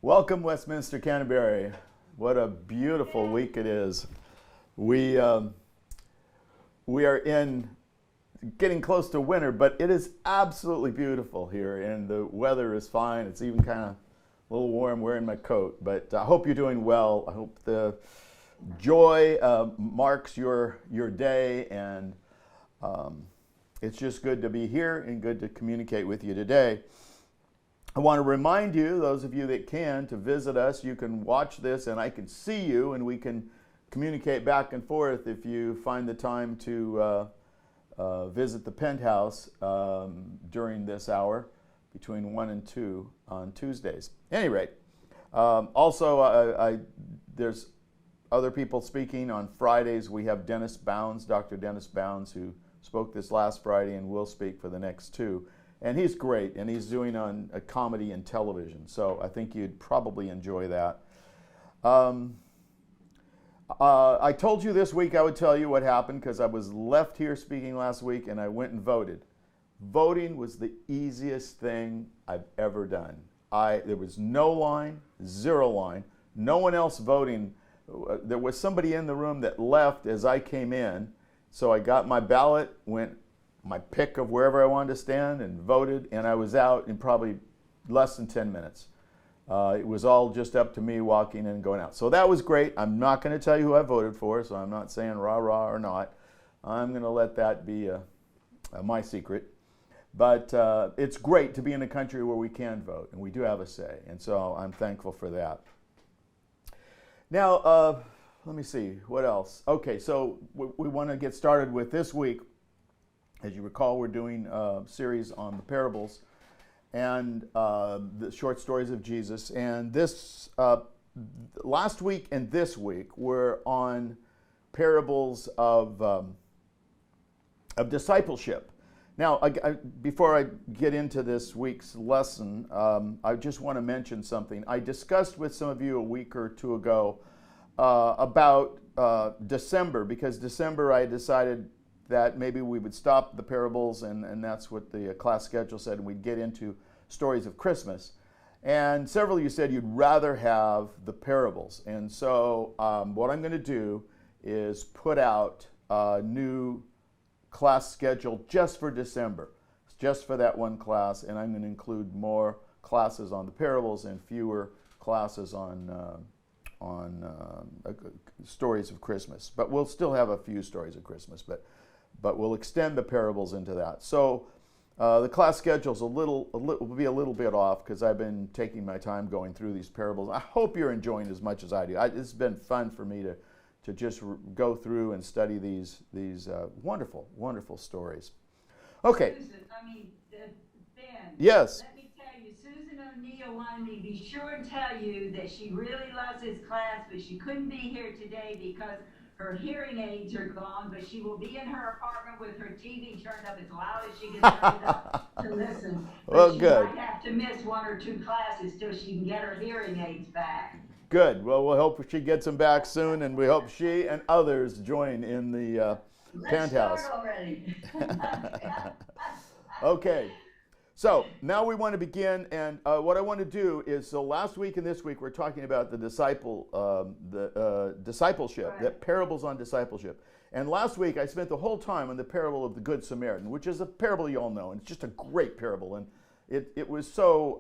Welcome, Westminster, Canterbury. What a beautiful week it is. We are in getting close to winter, but it is absolutely beautiful here, and the weather is fine. It's even kind of a little warm wearing my coat, but I hope you're doing well. I hope the joy marks your day, and it's just good to be here and good to communicate with you today. I want to remind you, those of you that can, to visit us. You can watch this and I can see you, and we can communicate back and forth if you find the time to visit the penthouse during this hour between 1 and 2 on Tuesdays. At any rate, also there's other people speaking on Fridays. We have Dennis Bounds, Dr. Dennis Bounds, who spoke this last Friday and will speak for the next two. And he's great, and he's doing on a comedy and television, so I think you'd probably enjoy that. I told you this week I would tell you what happened because I was left here speaking last week and I went and voted. Voting was the easiest thing I've ever done. There was no line, zero line, no one else voting. There was somebody in the room that left as I came in, so I got my ballot, went my pick of wherever I wanted to stand and voted, and I was out in probably less than 10 minutes. It was all just up to me walking in and going out. So that was great. I'm not going to tell you who I voted for, so I'm not saying rah-rah or not. I'm going to let that be my secret. But it's great to be in a country where we can vote, and we do have a say, and so I'm thankful for that. Now, let me see, what else? Okay, so we want to get started with this week. As you recall, we're doing a series on the parables and the short stories of Jesus. And this last week and this week we're on parables of discipleship. Now, before I get into this week's lesson, I just want to mention something. I discussed with some of you a week or two ago about December, because December I decided that maybe we would stop the parables, and that's what the class schedule said, and we'd get into stories of Christmas. And several of you said you'd rather have the parables. And so what I'm going to do is put out a new class schedule just for December, just for that one class, and I'm going to include more classes on the parables and fewer classes on stories of Christmas. But we'll still have a few stories of Christmas, but we'll extend the parables into that. So the class schedule's will be a little bit off because I've been taking my time going through these parables. I hope you're enjoying it as much as I do. It's been fun for me to just go through and study these wonderful, wonderful stories. Okay. Susan, Ben. Yes. Let me tell you, Susan O'Neill wanted me to be sure and tell you that she really loves this class, but she couldn't be here today because her hearing aids are gone, but she will be in her apartment with her TV turned up as loud as she can turn it up to listen. But well, she good. might have to miss one or two classes till she can get her hearing aids back. Good. Well, we'll hope she gets them back soon, and we hope she and others join in the penthouse. Let's start already. Okay. So now we want to begin, and what I want to do is, so last week and this week we're talking about the discipleship, Right. the parables on discipleship. And last week I spent the whole time on the parable of the Good Samaritan, which is a parable you all know, and it's just a great parable, and it was so,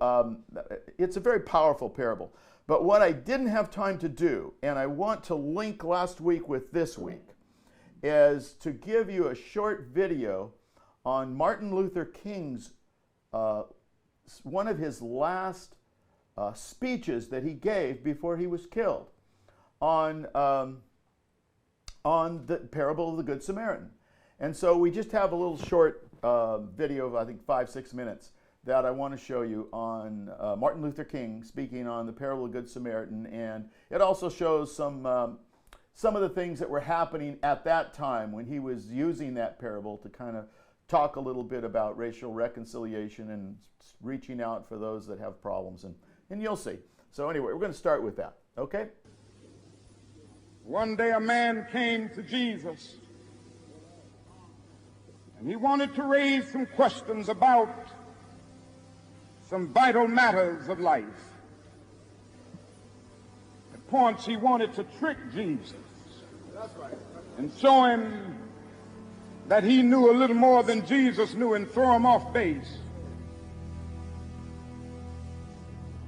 it's a very powerful parable. But what I didn't have time to do, and I want to link last week with this week, is to give you a short video on Martin Luther King's one of his last speeches that he gave before he was killed on the parable of the Good Samaritan. And so we just have a little short video of, I think, 5-6 minutes that I want to show you on Martin Luther King speaking on the parable of the Good Samaritan. And it also shows some of the things that were happening at that time when he was using that parable to kind of talk a little bit about racial reconciliation and reaching out for those that have problems, and you'll see. So anyway, we're going to start with that, okay? One day a man came to Jesus, and he wanted to raise some questions about some vital matters of life. points he wanted to trick Jesus and show him that he knew a little more than Jesus knew and throw him off base.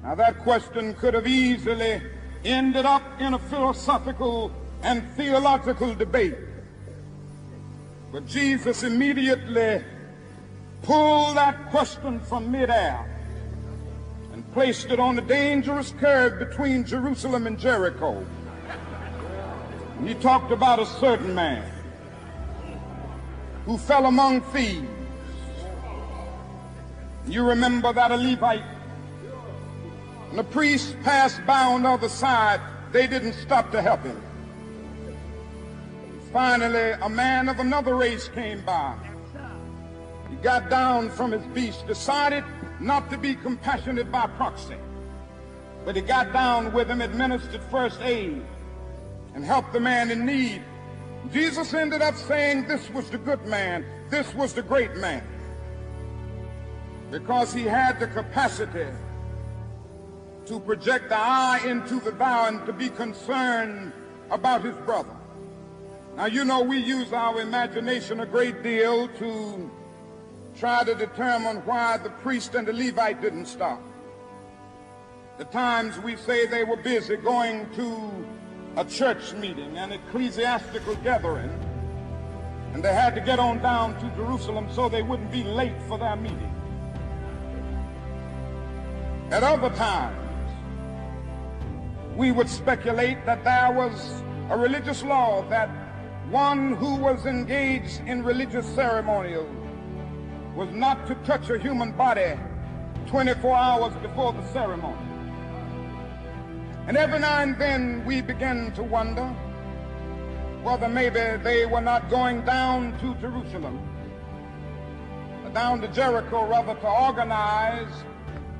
Now that question could have easily ended up in a philosophical and theological debate. But Jesus immediately pulled that question from midair and placed it on the dangerous curve between Jerusalem and Jericho. He talked about a certain man who fell among thieves. You remember that a Levite, and the priest passed by on the other side, they didn't stop to help him. Finally, a man of another race came by. He got down from his beast, decided not to be compassionate by proxy, but he got down with him, administered first aid, and helped the man in need. Jesus ended up saying this was the good man, this was the great man, because he had the capacity to project the eye into the thou and to be concerned about his brother. Now, you know, we use our imagination a great deal to try to determine why the priest and the Levite didn't stop. At times we say they were busy going to a church meeting, an ecclesiastical gathering, and they had to get on down to Jerusalem so they wouldn't be late for their meeting. At other times, we would speculate that there was a religious law that one who was engaged in religious ceremonials was not to touch a human body 24 hours before the ceremony. And every now and then we begin to wonder whether maybe they were not going down to Jerusalem, down to Jericho rather, to organize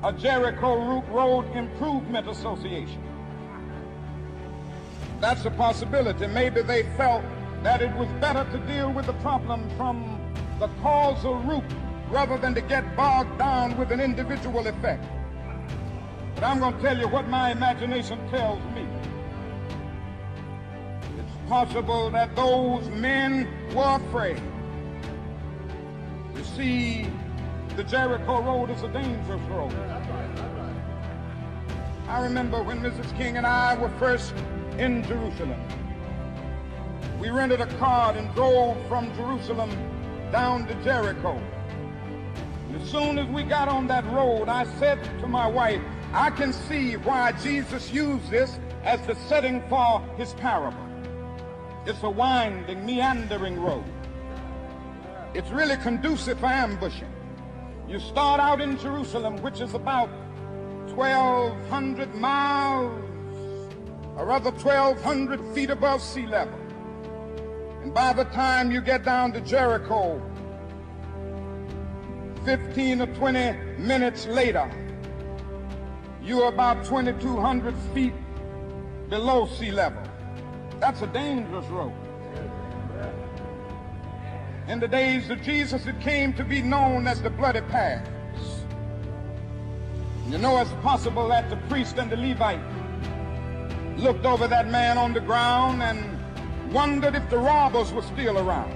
a Jericho Road Improvement Association. That's a possibility. Maybe they felt that it was better to deal with the problem from the causal root rather than to get bogged down with an individual effect. But I'm going to tell you what my imagination tells me. It's possible that those men were afraid to see the Jericho Road as a dangerous road. I remember when Mrs. King and I were first in Jerusalem. We rented a car and drove from Jerusalem down to Jericho. And as soon as we got on that road, I said to my wife, I can see why Jesus used this as the setting for his parable. It's a winding, meandering road. It's really conducive for ambushing. You start out in Jerusalem, which is about 1,200 miles, or rather 1,200 feet above sea level. And by the time you get down to Jericho, 15 or 20 minutes later, you're about 2,200 feet below sea level. That's a dangerous road. In the days of Jesus, it came to be known as the bloody paths. You know, it's possible that the priest and the Levite looked over that man on the ground and wondered if the robbers were still around.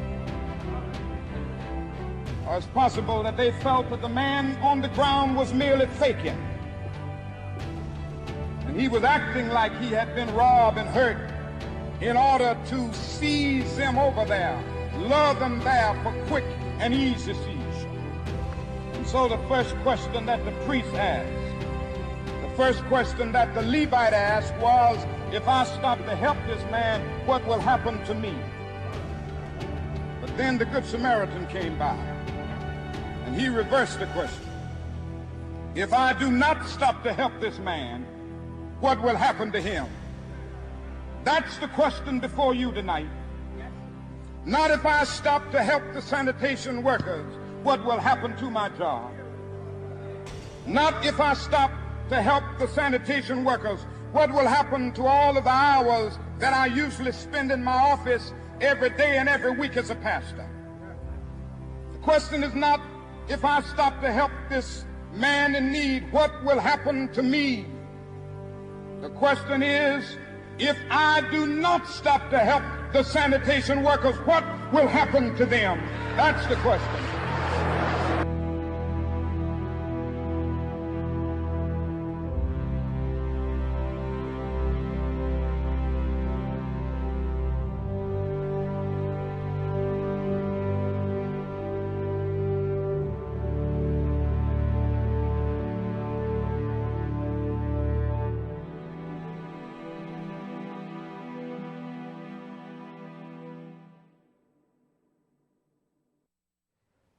Or it's possible that they felt that the man on the ground was merely faking. And he was acting like he had been robbed and hurt in order to seize them over there, lure them there for quick and easy seizure. And so the first question that the priest asked, the first question that the Levite asked was, if I stop to help this man, what will happen to me? But then the Good Samaritan came by, and he reversed the question. If I do not stop to help this man, what will happen to him? That's the question before you tonight. Not if I stop to help the sanitation workers, what will happen to my job? Not if I stop to help the sanitation workers, what will happen to all of the hours that I usually spend in my office every day and every week as a pastor? The question is not if I stop to help this man in need, what will happen to me? The question is, If I do not stop to help the sanitation workers, what will happen to them? That's the question.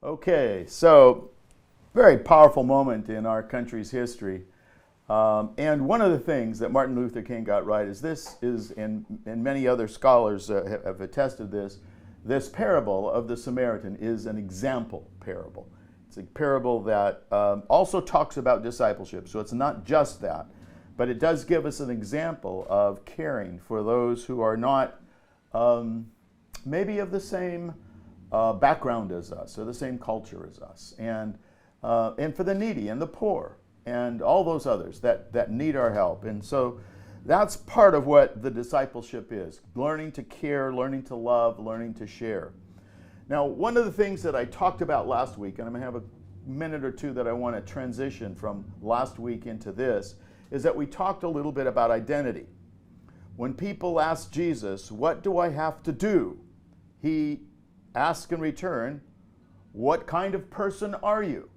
Okay, so very powerful moment in our country's history. And one of the things that Martin Luther King got right is this is, and many other scholars have attested this parable of the Samaritan is an example parable. It's a parable that also talks about discipleship, so it's not just that, but it does give us an example of caring for those who are not maybe of the same background as us or the same culture as us, and for the needy and the poor and all those others that need our help. And so that's part of what the discipleship is: learning to care, learning to love, learning to share. Now, one of the things that I talked about last week, and I'm going to have a minute or two that I want to transition from last week into this, is that we talked a little bit about identity. When people ask Jesus, "What do I have to do?" he asks in return, "What kind of person are you?"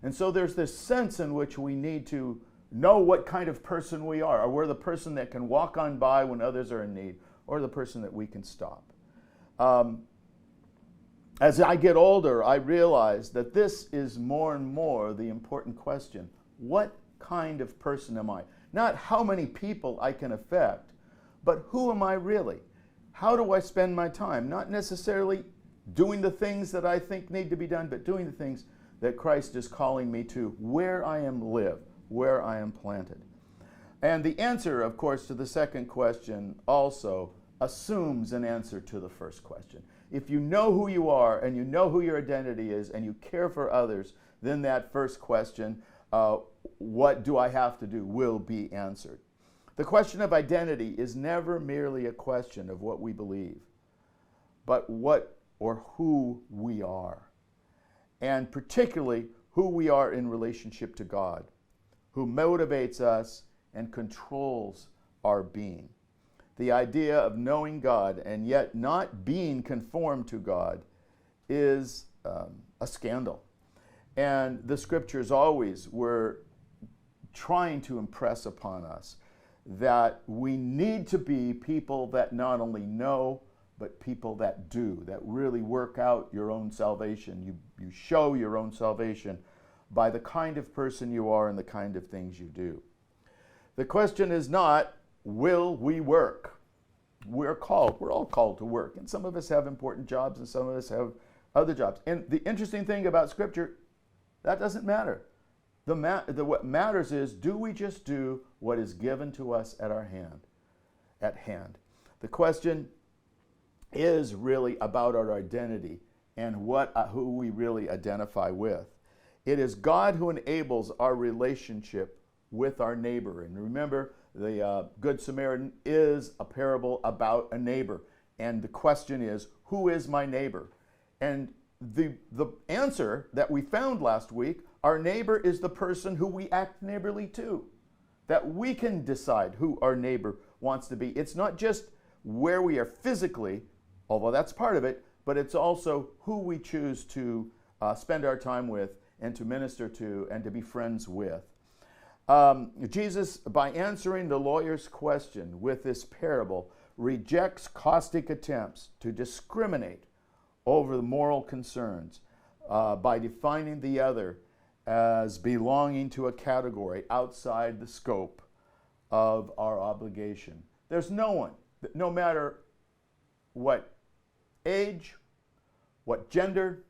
And so there's this sense in which we need to know what kind of person we are. Are we the person that can walk on by when others are in need, or the person that we can stop? As I get older, I realize that this is more and more the important question. What kind of person am I? Not how many people I can affect, but who am I really? How do I spend my time? Not necessarily doing the things that I think need to be done, but doing the things that Christ is calling me to, where I am live, where I am planted. And the answer, of course, to the second question also assumes an answer to the first question. If you know who you are and you know who your identity is and you care for others, then that first question, what do I have to do, will be answered. The question of identity is never merely a question of what we believe, but what or who we are, and particularly who we are in relationship to God, who motivates us and controls our being. The idea of knowing God and yet not being conformed to God is a scandal. And the scriptures always were trying to impress upon us that we need to be people that not only know, but people that do, that really work out your own salvation. You show your own salvation by the kind of person you are and the kind of things you do. The question is not, will we work? We're all called to work. And some of us have important jobs and some of us have other jobs. And the interesting thing about Scripture, that doesn't matter. What matters is, do we just do what is given to us at hand? The question is really about our identity and who we really identify with. It is God who enables our relationship with our neighbor. And remember, the Good Samaritan is a parable about a neighbor. And the question is, who is my neighbor? And the answer that we found last week, our neighbor is the person who we act neighborly to. That we can decide who our neighbor wants to be. It's not just where we are physically, although that's part of it, but it's also who we choose to spend our time with and to minister to and to be friends with. Jesus, by answering the lawyer's question with this parable, rejects caustic attempts to discriminate over the moral concerns by defining the other as belonging to a category outside the scope of our obligation. There's no one, no matter what age, what gender,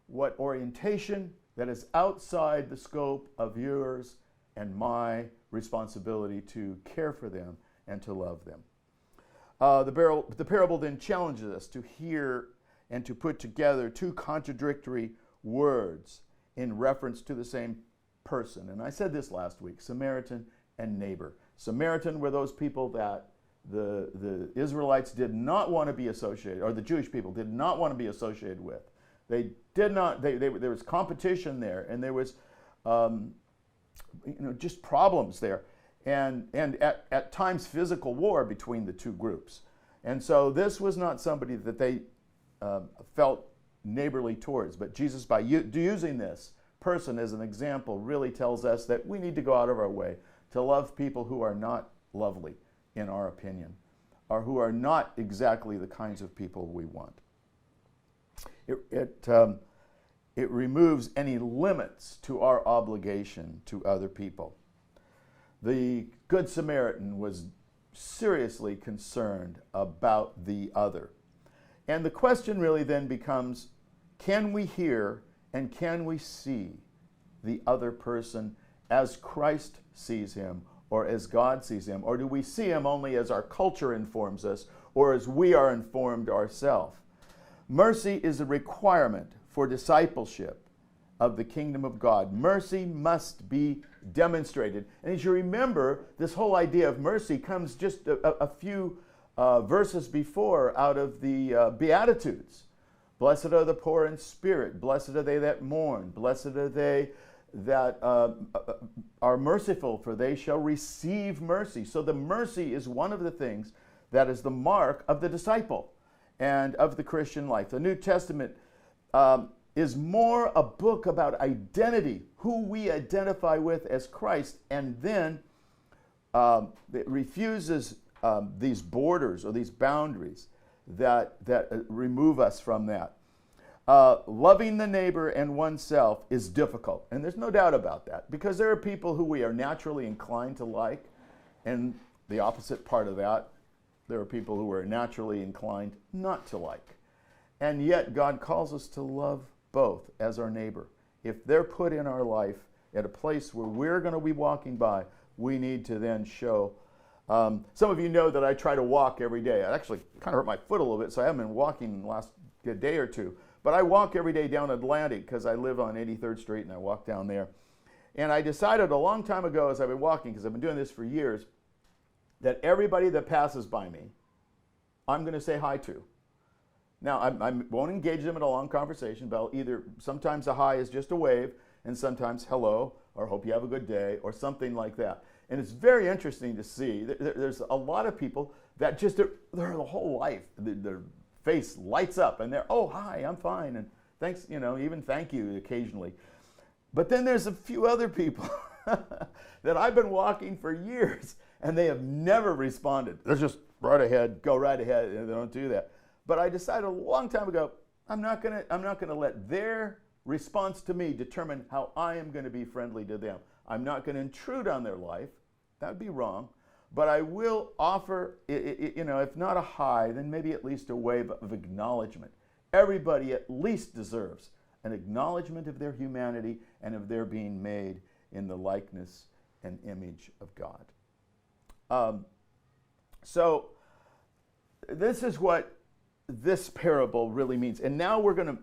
what orientation, that is outside the scope of yours and my responsibility to care for them and to love them. The parable then challenges us to hear and to put together two contradictory words in reference to the same person. And I said this last week, Samaritan and neighbor. Samaritan were those people that the Israelites did not want to be associated, or the Jewish people did not want to be associated with. They did not. There was competition there, and there was, just problems there, and at times physical war between the two groups. And so this was not somebody that they felt neighborly towards. But Jesus, by using this person as an example, really tells us that we need to go out of our way to love people who are not lovely, in our opinion, or who are not exactly the kinds of people we want. It removes any limits to our obligation to other people. The Good Samaritan was seriously concerned about the other. And the question really then becomes, can we hear and can we see the other person as Christ sees him, or as God sees him? Or do we see him only as our culture informs us, or as we are informed ourselves? Mercy is a requirement for discipleship of the kingdom of God. Mercy must be demonstrated. And as you remember, this whole idea of mercy comes just a few verses before out of the Beatitudes. Blessed are the poor in spirit. Blessed are they that mourn. Blessed are they that are merciful, for they shall receive mercy. So the mercy is one of the things that is the mark of the disciple and of the Christian life. The New Testament is more a book about identity, who we identify with as Christ, and then it refuses these borders or these boundaries that remove us from that. Loving the neighbor and oneself is difficult, and there's no doubt about that, because there are people who we are naturally inclined to like, and the opposite part of that, there are people who are naturally inclined not to like. And yet God calls us to love both as our neighbor. If they're put in our life at a place where we're going to be walking by, we need to then show. Some of you know that I try to walk every day. I actually kind of hurt my foot a little bit, so I haven't been walking the last day or two. But I walk every day down Atlantic because I live on 83rd Street and I walk down there. And I decided a long time ago, as I've been walking, because I've been doing this for years, that everybody that passes by me, I'm going to say hi to. Now, I won't engage them in a long conversation, but I'll either, sometimes a hi is just a wave, and sometimes hello, or hope you have a good day, or something like that. And it's very interesting to see. There's a lot of people that just, their whole life, their face lights up, and they're, oh, hi, I'm fine, and thanks, even thank you occasionally. But then there's a few other people that I've been walking for years, and they have never responded. They're just right ahead, go right ahead, and they don't do that. But I decided a long time ago, I'm not gonna let their response to me determine how I am going to be friendly to them. I'm not going to intrude on their life. That would be wrong. But I will offer, if not a hi, then maybe at least a wave of acknowledgement. Everybody at least deserves an acknowledgement of their humanity and of their being made in the likeness and image of God. So this is what this parable really means. And now we're going to,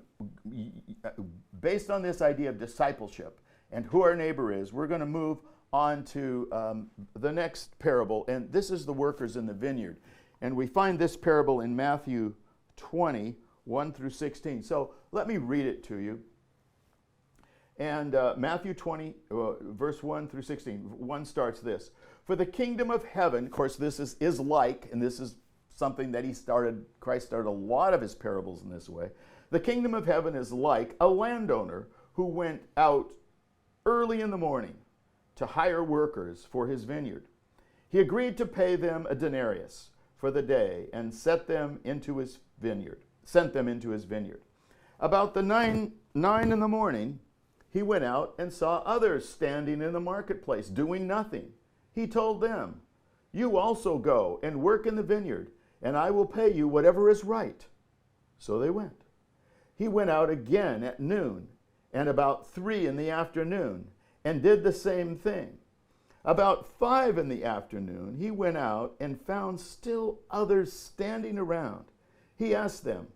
based on this idea of discipleship and who our neighbor is, we're going to move on to the next parable. And this is the workers in the vineyard. And we find this parable in Matthew 20, 1 through 16. So let me read it to you. And Matthew 20, verse 1 through 16. 1 starts this. For the kingdom of heaven, of course, this is like, and this is something that Christ started a lot of his parables in this way. The kingdom of heaven is like a landowner who went out early in the morning to hire workers for his vineyard. He agreed to pay them a denarius for the day and sent them into his vineyard. About the 9 in the morning, he went out and saw others standing in the marketplace doing nothing. He told them, "You also go and work in the vineyard, and I will pay you whatever is right." So they went. He went out again at noon and about 3 in the afternoon and did the same thing. About 5 in the afternoon, he went out and found still others standing around. He asked them,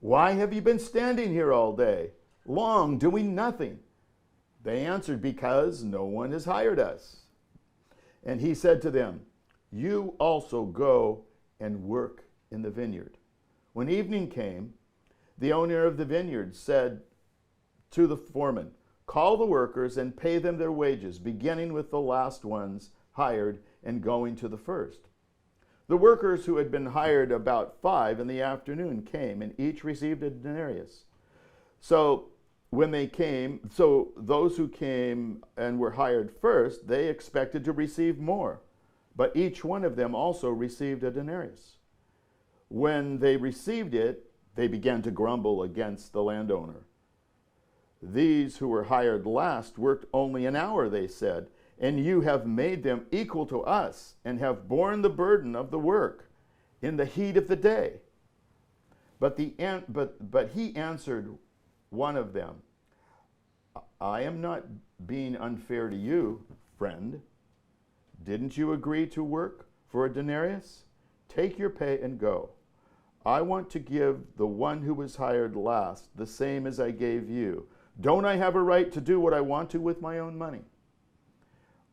"Why have you been standing here all day long doing nothing?" They answered, "Because no one has hired us." And he said to them, "You also go and work in the vineyard." When evening came, the owner of the vineyard said to the foreman, "Call the workers and pay them their wages, beginning with the last ones hired and going to the first." The workers who had been hired about 5 in the afternoon came, and each received a denarius. So those who came and were hired first, they expected to receive more, but each one of them also received a denarius. When they received it, they began to grumble against the landowner. "These who were hired last worked only an hour," they said, "and you have made them equal to us and have borne the burden of the work in the heat of the day." But he answered one of them, "I am not being unfair to you, friend. Didn't you agree to work for a denarius? Take your pay and go. I want to give the one who was hired last the same as I gave you. Don't I have a right to do what I want to with my own money?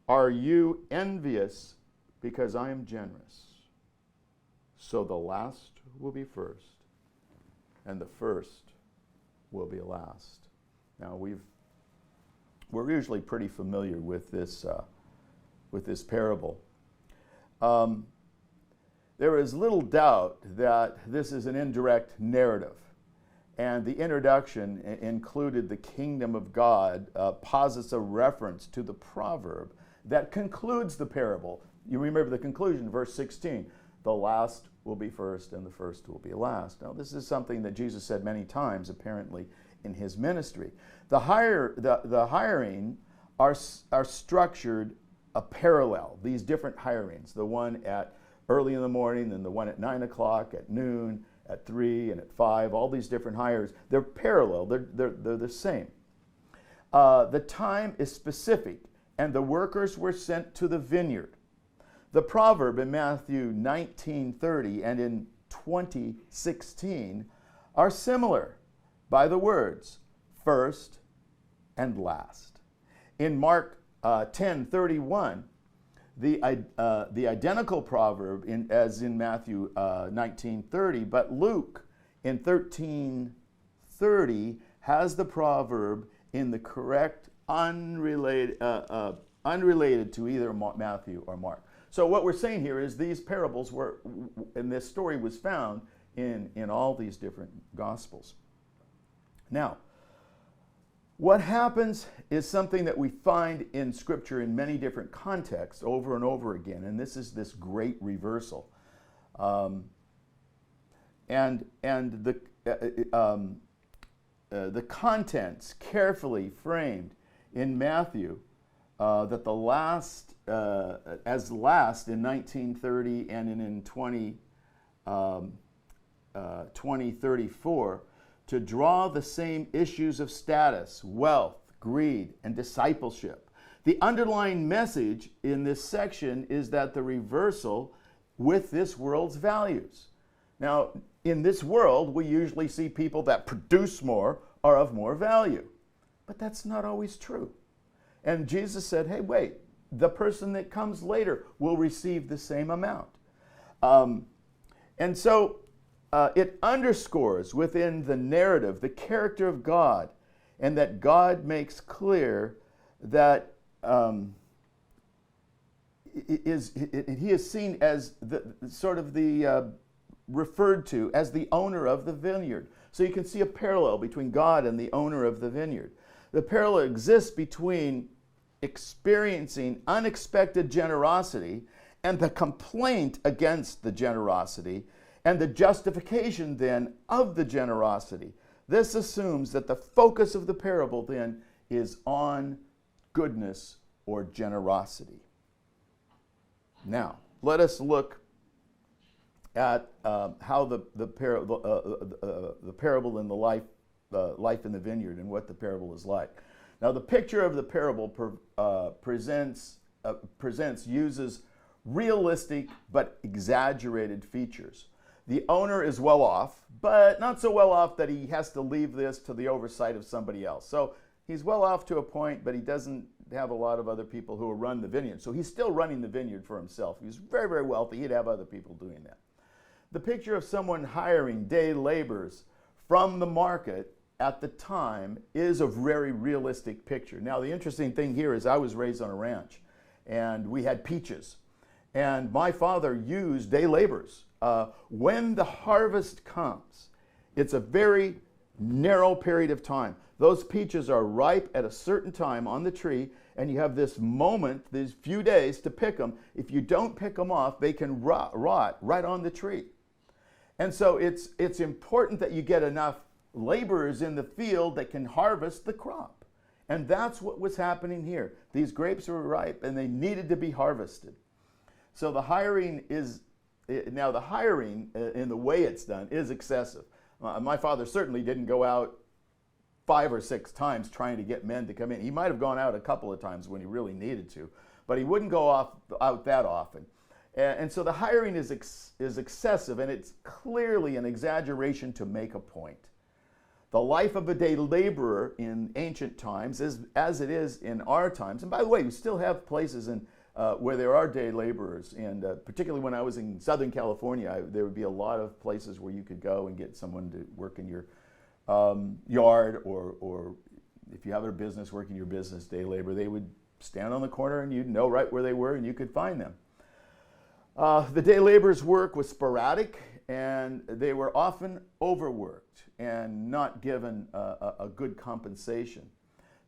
Are you envious because I am generous? So the last will be first, and the first will be last." Now we're usually pretty familiar with this parable. There is little doubt that this is an indirect narrative, and the introduction included the kingdom of God, posits a reference to the proverb that concludes the parable. You remember the conclusion, verse 16, "The last will be first and the first will be last." Now this is something that Jesus said many times, apparently, in his ministry. The hiring are structured a parallel, these different hirings, the one at early in the morning and the one at 9 o'clock, at noon, at 3, and at 5, all these different hires, they're parallel, they're the same. The time is specific, and the workers were sent to the vineyard. The proverb in Matthew 19:30 and in 20:16 are similar by the words first and last. In Mark 10:31, the identical proverb as in Matthew 19:30, but Luke in 13:30 has the proverb in the correct unrelated to either Matthew or Mark. So what we're saying here is these parables were, and this story was found in all these different Gospels. Now, what happens is something that we find in Scripture in many different contexts over and over again, and this is this great reversal. And the contents carefully framed in Matthew, that the last, as last in 1930 and in 2034, to draw the same issues of status, wealth, greed, and discipleship. The underlying message in this section is that the reversal with this world's values. Now, in this world, we usually see people that produce more are of more value, but that's not always true. And Jesus said, hey, wait, the person that comes later will receive the same amount. And so it underscores within the narrative the character of God, and that God makes clear that he is seen as referred to as the owner of the vineyard. So you can see a parallel between God and the owner of the vineyard. The parallel exists between experiencing unexpected generosity and the complaint against the generosity, and the justification then of the generosity. This assumes that the focus of the parable then is on goodness or generosity. Now, let us look at how the parable in the life in the vineyard and what the parable is like. Now, the picture of the parable uses realistic but exaggerated features. The owner is well off, but not so well off that he has to leave this to the oversight of somebody else. So he's well off to a point, but he doesn't have a lot of other people who run the vineyard. So he's still running the vineyard for himself. He's very, very wealthy. He'd have other people doing that. The picture of someone hiring day laborers from the market at the time is a very realistic picture. Now, the interesting thing here is I was raised on a ranch, and we had peaches. And my father used day laborers. When the harvest comes, it's a very narrow period of time. Those peaches are ripe at a certain time on the tree, and you have this moment, these few days to pick them. If you don't pick them off, they can rot right on the tree. And so it's important that you get enough laborers in the field that can harvest the crop. And that's what was happening here. These grapes were ripe, and they needed to be harvested. So the hiring is, now the hiring in the way it's done is excessive. My father certainly didn't go out 5 or 6 times trying to get men to come in. He might have gone out a couple of times when he really needed to, but he wouldn't go out that often. And so the hiring is excessive, and it's clearly an exaggeration to make a point. The life of a day laborer in ancient times is as it is in our times. And by the way, we still have places where there are day laborers. And particularly when I was in Southern California, there would be a lot of places where you could go and get someone to work in your yard, or if you have a business, work in your business, day labor. They would stand on the corner, and you'd know right where they were, and you could find them. The day laborers' work was sporadic, and they were often overworked and not given a good compensation.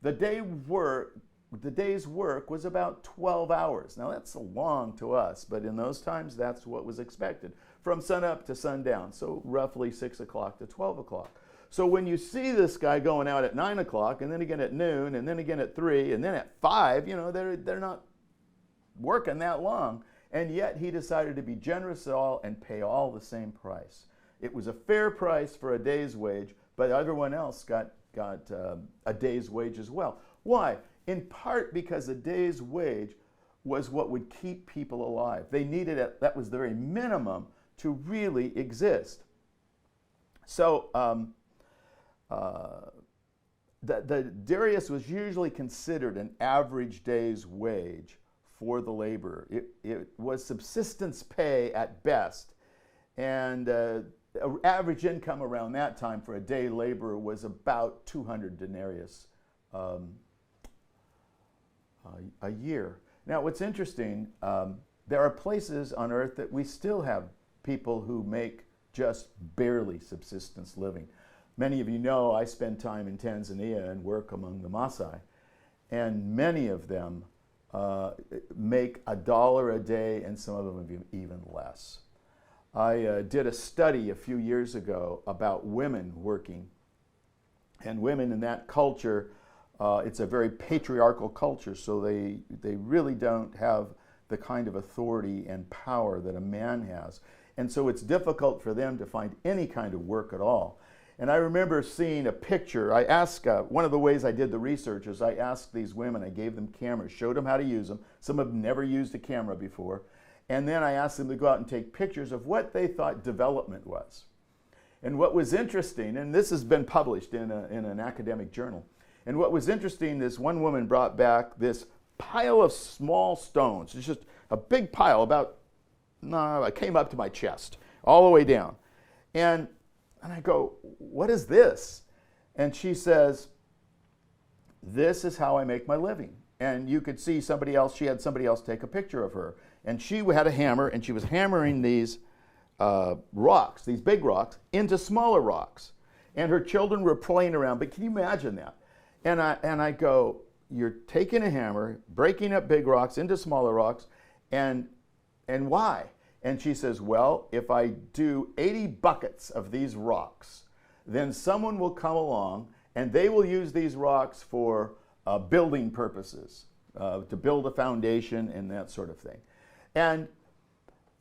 The day's work was about 12 hours. Now that's long to us, but in those times that's what was expected, from sunup to sundown, so roughly 6 o'clock to 12 o'clock. So when you see this guy going out at 9 o'clock, and then again at noon, and then again at 3, and then at 5, you know, they're not working that long. And yet he decided to be generous at all and pay all the same price. It was a fair price for a day's wage, but everyone else got a day's wage as well. Why? In part because a day's wage was what would keep people alive. They needed it. That was the very minimum to really exist. So the Darius was usually considered an average day's wage for the laborer. It was subsistence pay at best, and average income around that time for a day laborer was about 200 denarius a year. Now, what's interesting, there are places on earth that we still have people who make just barely subsistence living. Many of you know I spend time in Tanzania and work among the Maasai, and many of them make $1 a day, and some of them even less. I did a study a few years ago about women working, and women in that culture, it's a very patriarchal culture, so they really don't have the kind of authority and power that a man has. And so it's difficult for them to find any kind of work at all. And I remember seeing a picture. I asked, one of the ways I did the research is I asked these women, I gave them cameras, showed them how to use them. Some have never used a camera before. And then I asked them to go out and take pictures of what they thought development was. And what was interesting, and this has been published in an academic journal, and what was interesting, this one woman brought back this pile of small stones. It's just a big pile, it came up to my chest, all the way down. And I go, what is this? And she says, this is how I make my living. And you could see she had somebody else take a picture of her. And she had a hammer, and she was hammering these rocks, these big rocks, into smaller rocks. And her children were playing around, but can you imagine that? And I go, you're taking a hammer, breaking up big rocks into smaller rocks, and why? And she says, well, if I do 80 buckets of these rocks, then someone will come along and they will use these rocks for building purposes, to build a foundation and that sort of thing. And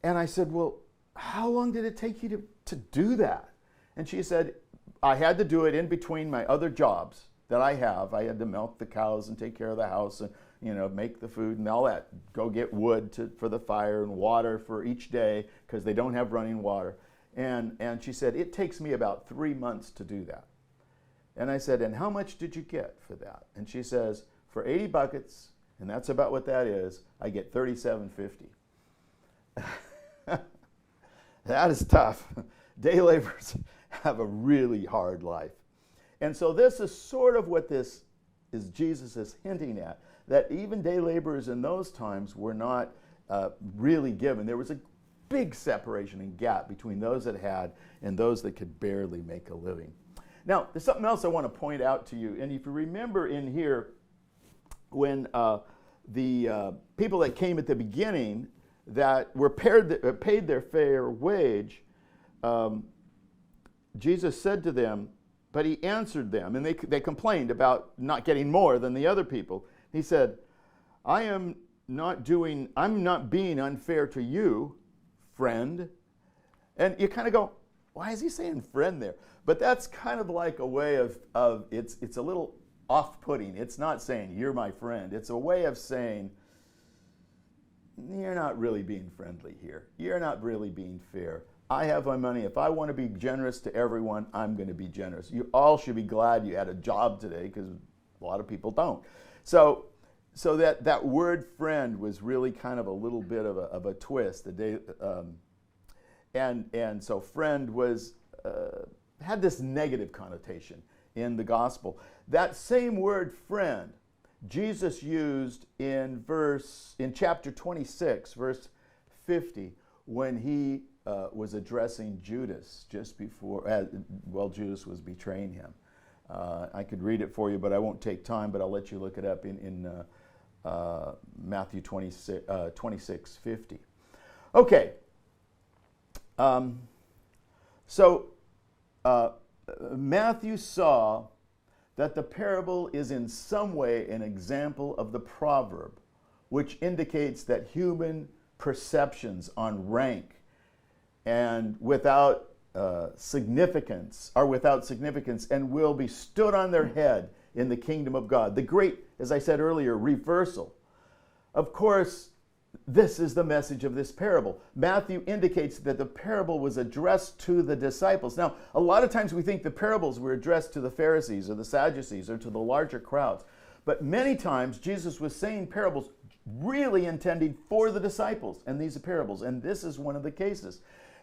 I said, well, how long did it take you to do that? And she said, I had to do it in between my other jobs that I have. I had to milk the cows and take care of the house and make the food and all that, go get wood for the fire and water for each day because they don't have running water. And she said, it takes me about 3 months to do that. And I said, and how much did you get for that? And she says, for 80 buckets, and that's about what that is, I get $37.50. That is tough. Day laborers have a really hard life. And so this is sort of what this is Jesus is hinting at, that even day laborers in those times were not really given. There was a big separation and gap between those that had and those that could barely make a living. Now, there's something else I want to point out to you. And if you remember in here, when the people that came at the beginning that were paid their fair wage, Jesus said to them, but he answered them, and they complained about not getting more than the other people. He said, I'm not being unfair to you, friend. And you kind of go, why is he saying friend there? But that's kind of like a way of it's a little off-putting. It's not saying you're my friend. It's a way of saying you're not really being friendly here. You're not really being fair. I have my money. If I want to be generous to everyone, I'm going to be generous. You all should be glad you had a job today, because a lot of people don't. So that word friend was really kind of a little bit of a twist. And so friend was had this negative connotation in the gospel. That same word friend, Jesus used in chapter 26, verse 50, when he was addressing Judas just before, Judas was betraying him. I could read it for you, but I won't take time, but I'll let you look it up in Matthew 26:50. Okay. Matthew saw that the parable is in some way an example of the proverb, which indicates that human perceptions on rank and without significance and will be stood on their head in the kingdom of God. The great, as I said earlier, reversal. Of course, this is the message of this parable. Matthew indicates that the parable was addressed to the disciples. Now, a lot of times we think the parables were addressed to the Pharisees or the Sadducees or to the larger crowds. But many times Jesus was saying parables really intending for the disciples and these parables. And this is one of the cases.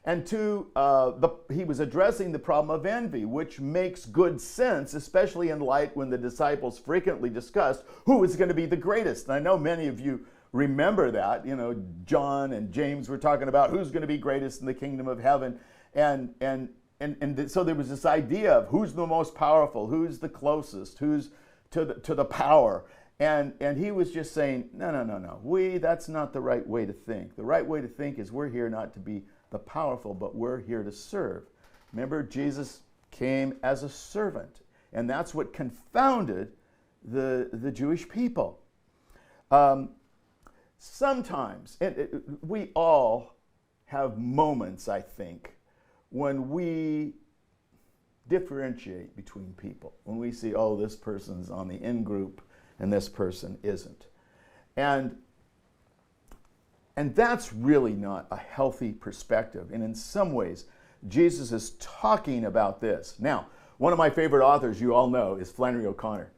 And he was addressing the problem of envy, which makes good sense, especially in light when the disciples frequently discussed who was going to be the greatest. And I know many of you remember that. You know, John and James were talking about who's going to be greatest in the kingdom of heaven. And so there was this idea of who's the most powerful, who's the closest, who's to the power. And he was just saying, no. That's not the right way to think. The right way to think is we're here not to be the powerful, but we're here to serve. Remember, Jesus came as a servant, and that's what confounded the Jewish people. Sometimes, we all have moments, I think, when we differentiate between people, when we see, oh, this person's on the in group and this person isn't. And that's really not a healthy perspective. And in some ways, Jesus is talking about this. Now, one of my favorite authors, you all know, is Flannery O'Connor.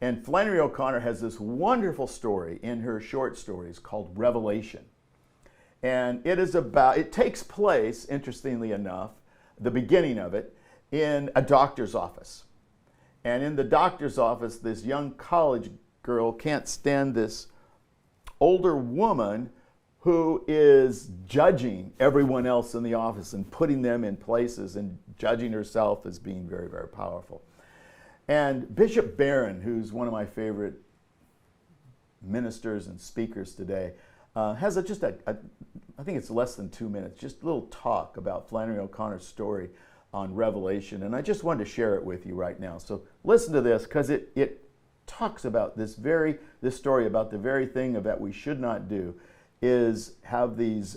And Flannery O'Connor has this wonderful story in her short stories called Revelation. And it takes place, interestingly enough, the beginning of it, in a doctor's office. And in the doctor's office, this young college girl can't stand this older woman who is judging everyone else in the office and putting them in places and judging herself as being very, very powerful. And Bishop Barron, who's one of my favorite ministers and speakers today, has I think it's less than 2 minutes, just a little talk about Flannery O'Connor's story on Revelation. And I just wanted to share it with you right now. So listen to this, because it talks about this story about the very thing that we should not do, is have these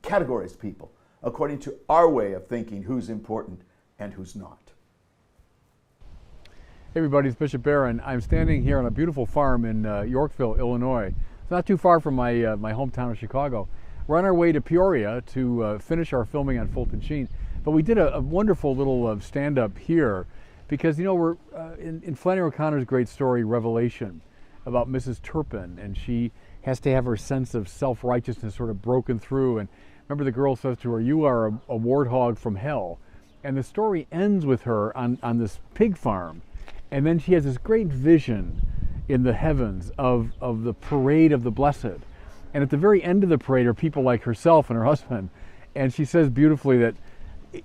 categorize people according to our way of thinking who's important and who's not. Hey everybody, it's Bishop Barron. I'm standing here on a beautiful farm in Yorkville, Illinois. It's not too far from my hometown of Chicago. We're on our way to Peoria to finish our filming on Fulton Sheen, but we did a wonderful little stand-up here because we're in Flannery O'Connor's great story Revelation about Mrs. Turpin, and she has to have her sense of self-righteousness sort of broken through. And remember, the girl says to her, "You are a warthog from hell," and the story ends with her on this pig farm, and then she has this great vision in the heavens of the parade of the blessed, and at the very end of the parade are people like herself and her husband, and she says beautifully that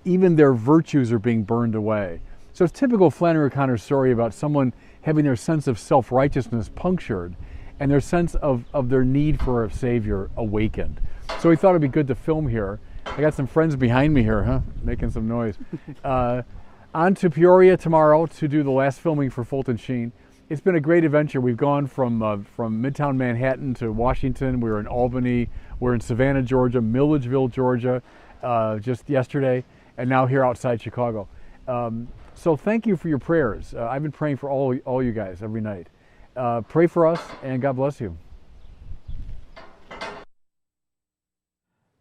even their virtues are being burned away. So it's typical Flannery O'Connor story about someone having their sense of self-righteousness punctured and their sense of their need for a savior awakened. So we thought it'd be good to film here. I got some friends behind me here, making some noise. On to Peoria tomorrow to do the last filming for Fulton Sheen. It's been a great adventure. We've gone from Midtown Manhattan to Washington. We were in Albany. We're in Savannah, Georgia, Milledgeville, Georgia, just yesterday, and now here outside Chicago. So thank you for your prayers. I've been praying for all you guys every night. Pray for us, and God bless you.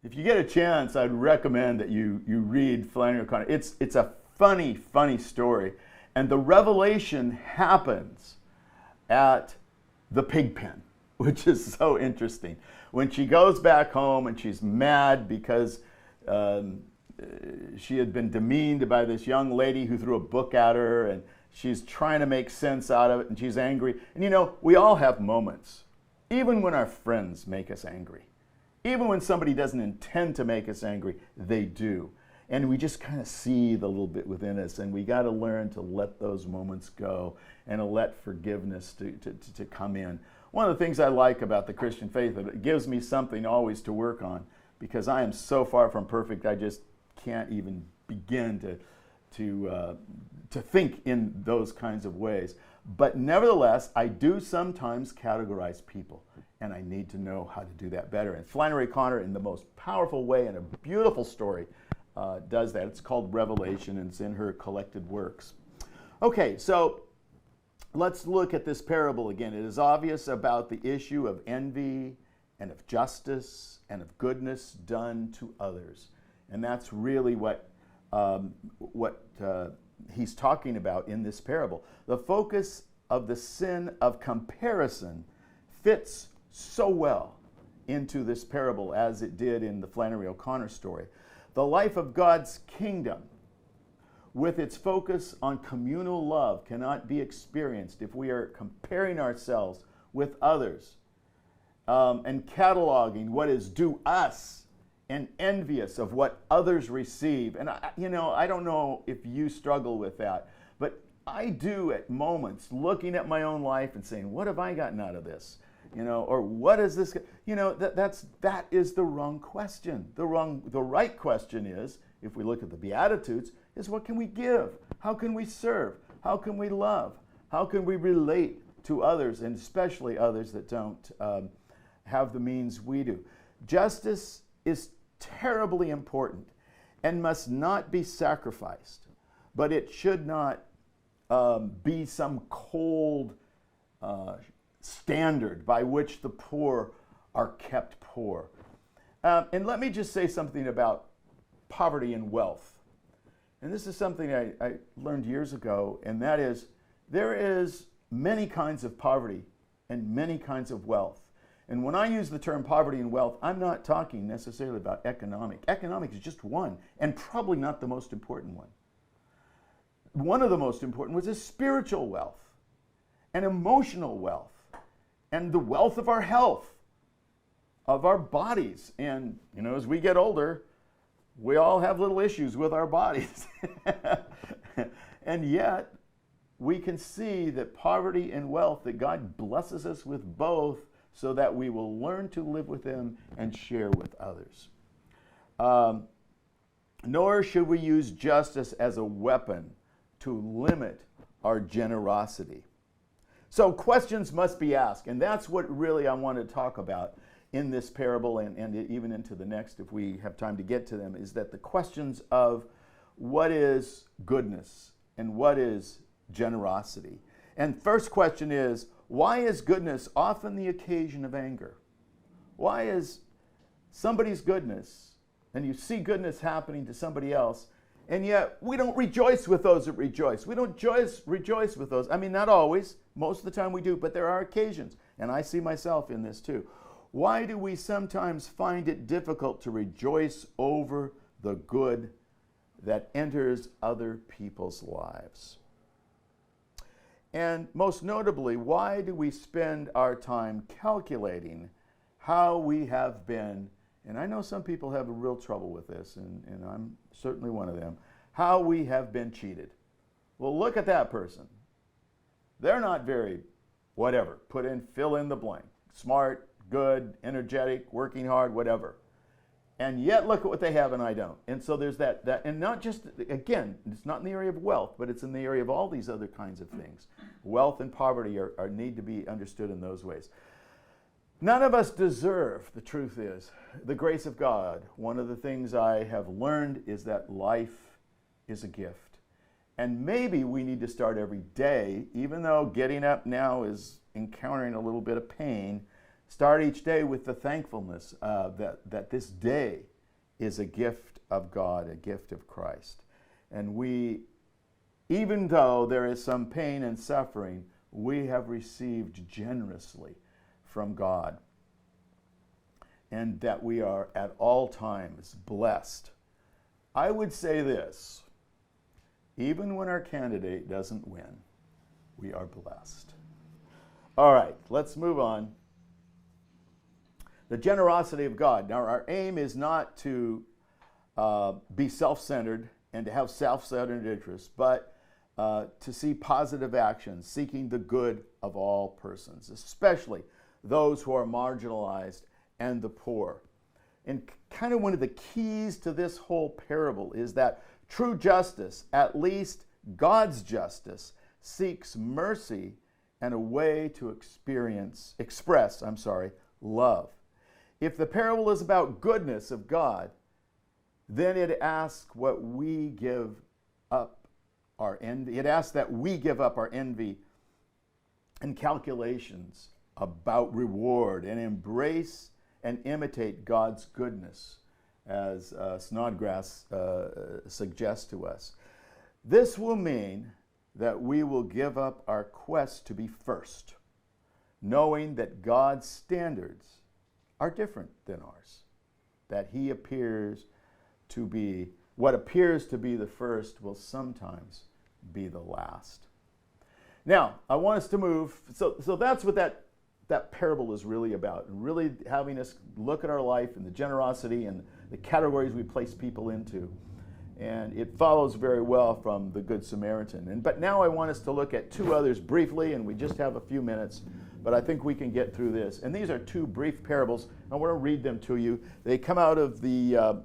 If you get a chance, I'd recommend that you read Flannery O'Connor. It's a funny story, and the revelation happens at the pig pen, which is so interesting. When she goes back home and she's mad because she had been demeaned by this young lady who threw a book at her, and she's trying to make sense out of it, and she's angry. And we all have moments, even when our friends make us angry. Even when somebody doesn't intend to make us angry, they do. And we just kind of see the little bit within us, and we got to learn to let those moments go and to let forgiveness to come in. One of the things I like about the Christian faith is it gives me something always to work on, because I am so far from perfect, I just can't even begin to think in those kinds of ways. But nevertheless, I do sometimes categorize people, and I need to know how to do that better. And Flannery O'Connor, in the most powerful way and a beautiful story, does that. It's called Revelation, and it's in her collected works. Okay, so let's look at this parable again. It is obvious about the issue of envy and of justice and of goodness done to others. And that's really what he's talking about in this parable. The focus of the sin of comparison fits so well into this parable as it did in the Flannery O'Connor story. The life of God's kingdom, with its focus on communal love, cannot be experienced if we are comparing ourselves with others and cataloging what is due us and envious of what others receive. And I don't know if you struggle with that, but I do at moments, looking at my own life and saying, what have I gotten out of this? Or what is this? That is the wrong question. The right question is, if we look at the Beatitudes, is what can we give? How can we serve? How can we love? How can we relate to others, and especially others that don't have the means we do? Justice is terribly important and must not be sacrificed, but it should not be some cold standard by which the poor are kept poor. And let me just say something about poverty and wealth. And this is something I learned years ago, and that is, there is many kinds of poverty and many kinds of wealth. And when I use the term poverty and wealth, I'm not talking necessarily about economic. Economic is just one, and probably not the most important one. One of the most important was spiritual wealth and emotional wealth and the wealth of our health, of our bodies. And, as we get older, we all have little issues with our bodies. And yet, we can see that poverty and wealth, that God blesses us with both, so that we will learn to live with them and share with others. Nor should we use justice as a weapon to limit our generosity. So questions must be asked, and that's what really I want to talk about in this parable, and even into the next if we have time to get to them, is that the questions of what is goodness and what is generosity. And first question is, why is goodness often the occasion of anger? Why is somebody's goodness, and you see goodness happening to somebody else, And yet we don't rejoice with those that rejoice. We don't rejoice with those. I mean, not always. Most of the time we do, but there are occasions. And I see myself in this too. Why do we sometimes find it difficult to rejoice over the good that enters other people's lives? And most notably, why do we spend our time calculating how we have been, and I know some people have a real trouble with this, and I'm certainly one of them, how we have been cheated? Well, look at that person. They're not very, whatever, fill in the blank. Smart, good, energetic, working hard, whatever. And yet look at what they have and I don't. And so there's that, and not just, again, it's not in the area of wealth, but it's in the area of all these other kinds of things. Wealth and poverty are need to be understood in those ways. None of us deserve, the truth is, the grace of God. One of the things I have learned is that life is a gift. And maybe we need to start every day, even though getting up now is encountering a little bit of pain, start each day with the thankfulness that this day is a gift of God, a gift of Christ. And we, even though there is some pain and suffering, we have received generously from God. And that we are at all times blessed. I would say this, even when our candidate doesn't win, we are blessed. All right, let's move on. The generosity of God. Now, our aim is not to be self-centered and to have self-centered interests, but to see positive actions, seeking the good of all persons, especially those who are marginalized and the poor. And kind of one of the keys to this whole parable is that true justice, at least God's justice, seeks mercy and a way to express love. If the parable is about goodness of God, then it asks what we give up our envy. It asks that we give up our envy and calculations about reward and embrace and imitate God's goodness, as Snodgrass suggests to us. This will mean that we will give up our quest to be first, knowing that God's standards are different than ours, that he appears to be, what appears to be the first will sometimes be the last. Now, I want us to move, so that's what that parable is really about, and really having us look at our life and the generosity and the categories we place people into. And it follows very well from the Good Samaritan. But now I want us to look at two others briefly, and we just have a few minutes, but I think we can get through this. And these are two brief parables. I want to read them to you. They come out of the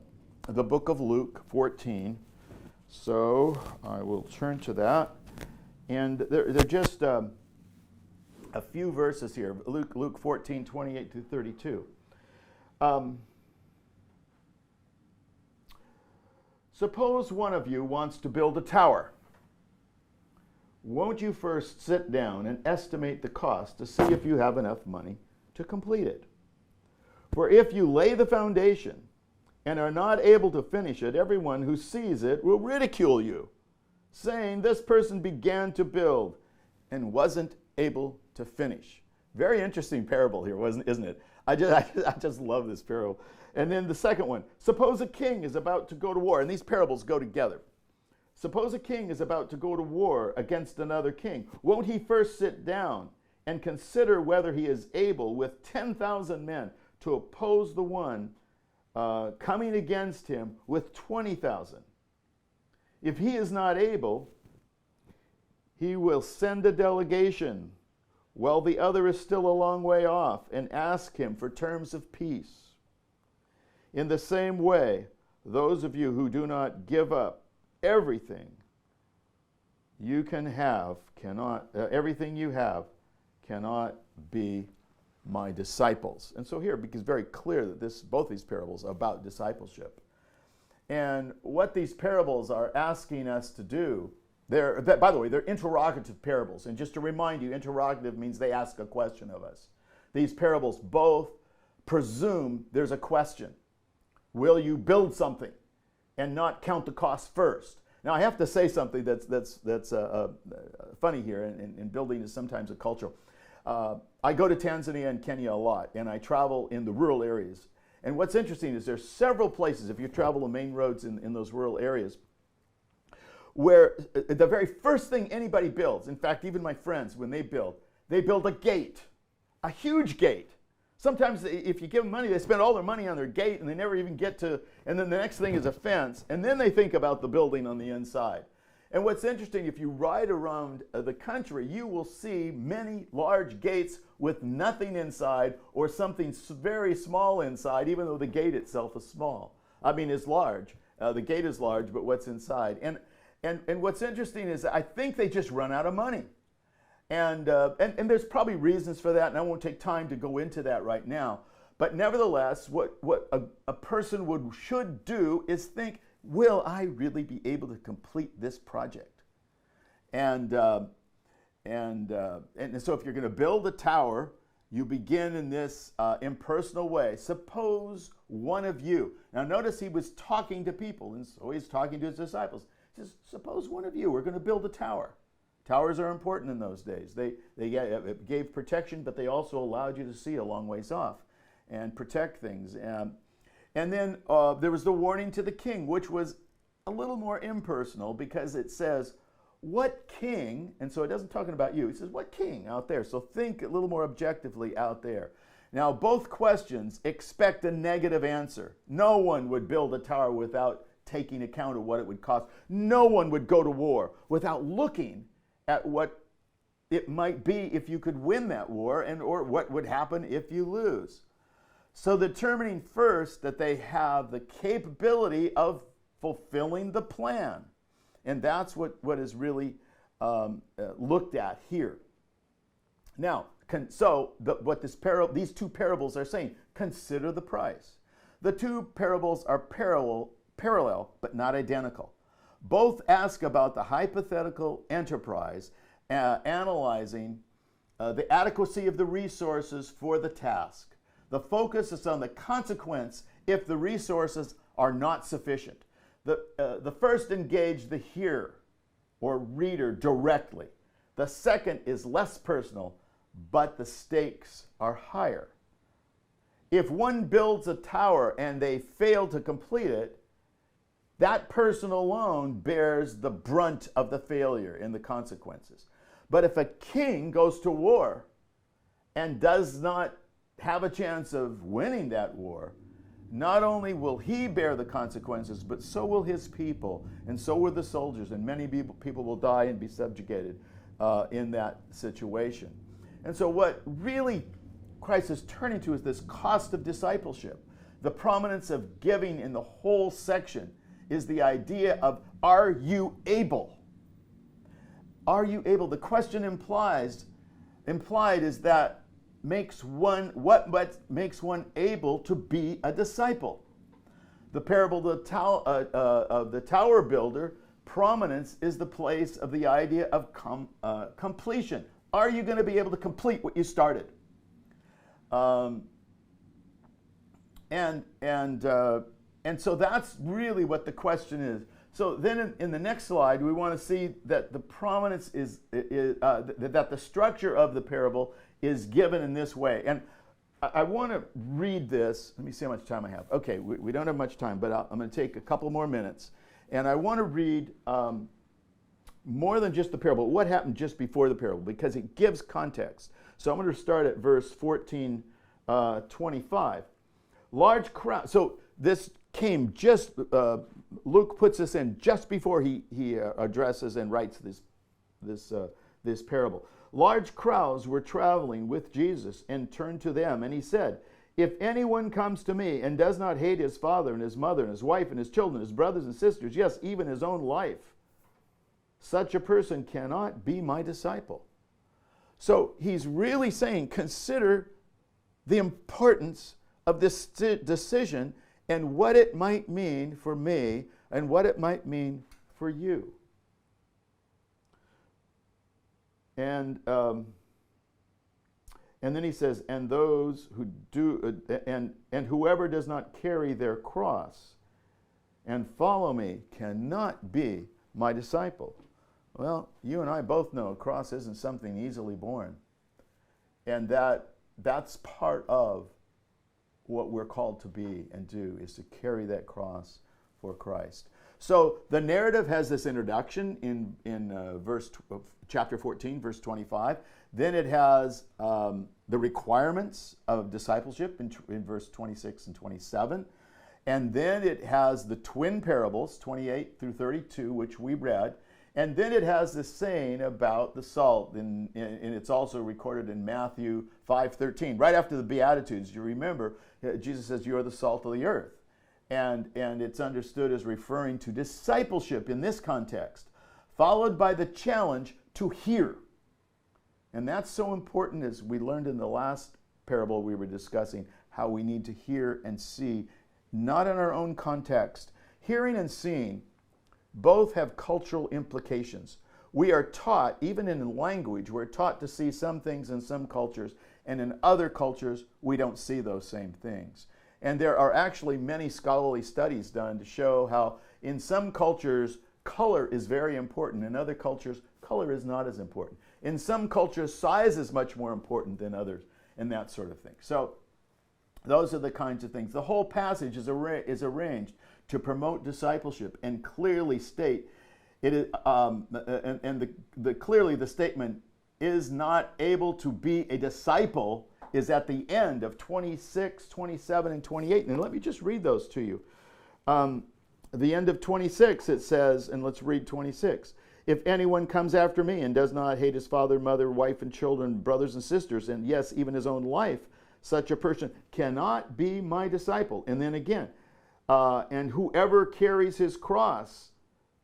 book of Luke 14. So I will turn to that. And they're just a few verses here. Luke 14, 28 through 32. Suppose one of you wants to build a tower. Won't you first sit down and estimate the cost to see if you have enough money to complete it? For if you lay the foundation and are not able to finish it, everyone who sees it will ridicule you, saying, "This person began to build and wasn't able to finish." Very interesting parable here, isn't it? I just love this parable. And then the second one, suppose a king is about to go to war, and these parables go together. Suppose a king is about to go to war against another king. Won't he first sit down and consider whether he is able with 10,000 men to oppose the one coming against him with 20,000? If he is not able, he will send a delegation while the other is still a long way off and ask him for terms of peace. In the same way, those of you who do not give up everything you can have everything you have cannot be my disciples. And so here it becomes very clear that both these parables are about discipleship. And what these parables are asking us to do, by the way, they're interrogative parables. And just to remind you, interrogative means they ask a question of us. These parables both presume there's a question. Will you build something? and not count the cost first. Now, I have to say something that's funny here, and building is sometimes a culture. I go to Tanzania and Kenya a lot, and I travel in the rural areas. And what's interesting is there's several places, if you travel the main roads in those rural areas, where the very first thing anybody builds, in fact, even my friends, when they build a gate, a huge gate. Sometimes if you give them money, they spend all their money on their gate and they never even get to, and then the next thing is a fence, and then they think about the building on the inside. And what's interesting, if you ride around the country, you will see many large gates with nothing inside or something very small inside, even though the gate itself is small. I mean, it's large. The gate is large, but what's inside? And what's interesting is I think they just run out of money. And there's probably reasons for that, and I won't take time to go into that right now. But nevertheless, what a person should do is think, will I really be able to complete this project? And so if you're going to build a tower, you begin in this impersonal way. Suppose one of you, now notice he was talking to people, and so he's talking to his disciples. He says, suppose one of you are going to build a tower. Towers are important in those days. They gave protection, but they also allowed you to see a long ways off and protect things. And then there was the warning to the king, which was a little more impersonal because it says, what king, and so it doesn't talking about you, it says, what king out there? So think a little more objectively out there. Now, both questions expect a negative answer. No one would build a tower without taking account of what it would cost. No one would go to war without looking at what it might be if you could win that war or what would happen if you lose. So determining first that they have the capability of fulfilling the plan. And that's what is really looked at here. Now, what these two parables are saying, consider the price. The two parables are parallel but not identical. Both ask about the hypothetical enterprise, analyzing the adequacy of the resources for the task. The focus is on the consequence if the resources are not sufficient. The first engage the hearer or reader directly. The second is less personal, but the stakes are higher. If one builds a tower and they fail to complete it, that person alone bears the brunt of the failure and the consequences. But if a king goes to war and does not have a chance of winning that war, not only will he bear the consequences, but so will his people, and so will the soldiers, and many people will die and be subjugated in that situation. And so what really Christ is turning to is this cost of discipleship. The prominence of giving in the whole section is the idea of, are you able? Are you able? The question implied is that what makes one able to be a disciple? The parable of the tower builder, prominence is the place of the idea of completion. Are you going to be able to complete what you started? And so that's really what the question is. So then in the next slide, we want to see that the prominence is that the structure of the parable is given in this way. And I want to read this. Let me see how much time I have. Okay, we don't have much time, but I'm going to take a couple more minutes. And I want to read more than just the parable, what happened just before the parable, because it gives context. So I'm going to start at verse 14, 25. Large crowd. So this came just, Luke puts this in just before he addresses and writes this parable. Large crowds were traveling with Jesus and turned to them, and he said, if anyone comes to me and does not hate his father and his mother and his wife and his children, his brothers and sisters, yes, even his own life, such a person cannot be my disciple. So he's really saying, consider the importance of this decision and what it might mean for me and what it might mean for you. And then he says, and those who do, and whoever does not carry their cross and follow me cannot be my disciple. Well, you and I both know a cross isn't something easily borne. And that's part of what we're called to be and do, is to carry that cross for Christ. So the narrative has this introduction in chapter 14, verse 25. Then it has the requirements of discipleship in verse 26 and 27. And then it has the twin parables, 28 through 32, which we read. And then it has this saying about the salt, and it's also recorded in Matthew 5:13. Right after the Beatitudes, you remember, Jesus says, "You are the salt of the earth." And it's understood as referring to discipleship in this context, followed by the challenge to hear. And that's so important, as we learned in the last parable we were discussing, how we need to hear and see, not in our own context. Hearing and seeing both have cultural implications. We are taught, even in language, we're taught to see some things in some cultures, and in other cultures, we don't see those same things. And there are actually many scholarly studies done to show how in some cultures, color is very important. In other cultures, color is not as important. In some cultures, size is much more important than others, and that sort of thing. So those are the kinds of things. The whole passage is arranged to promote discipleship and clearly state it is, clearly the statement is not able to be a disciple is at the end of 26, 27, and 28. And let me just read those to you. The end of 26, it says, and let's read 26. If anyone comes after me and does not hate his father, mother, wife, and children, brothers and sisters, and yes, even his own life, such a person cannot be my disciple. And then again, and whoever carries his cross,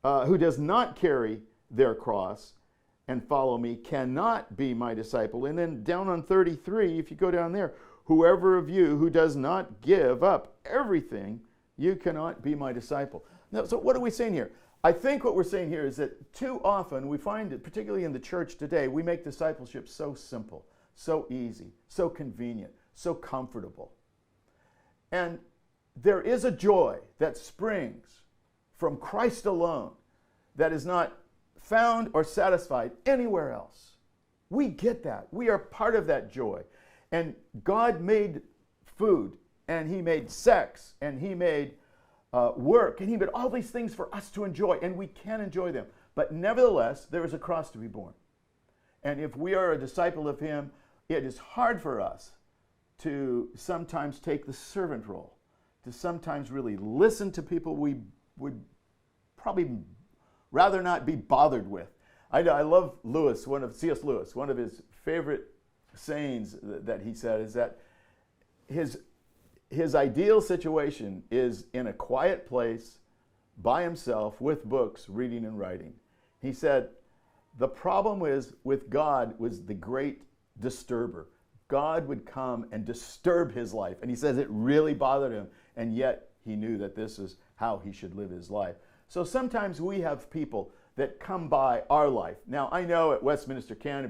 who does not carry their cross and follow me cannot be my disciple. And then down on 33, if you go down there, whoever of you who does not give up everything, you cannot be my disciple. Now, so what are we saying here? I think what we're saying here is that too often we find it, particularly in the church today, we make discipleship so simple, so easy, so convenient, so comfortable. And there is a joy that springs from Christ alone that is not found or satisfied anywhere else. We get that. We are part of that joy. And God made food, and He made sex, and He made work, and He made all these things for us to enjoy, and we can enjoy them. But nevertheless, there is a cross to be borne. And if we are a disciple of Him, it is hard for us to sometimes take the servant role, to sometimes really listen to people we would probably rather not be bothered with. I love Lewis, C.S. Lewis. One of his favorite sayings that he said is that his ideal situation is in a quiet place by himself with books, reading and writing. He said, the problem with God was the great disturber. God would come and disturb his life. And he says it really bothered him, and yet he knew that this is how he should live his life. So sometimes we have people that come by our life. Now, I know at Westminster Canterbury,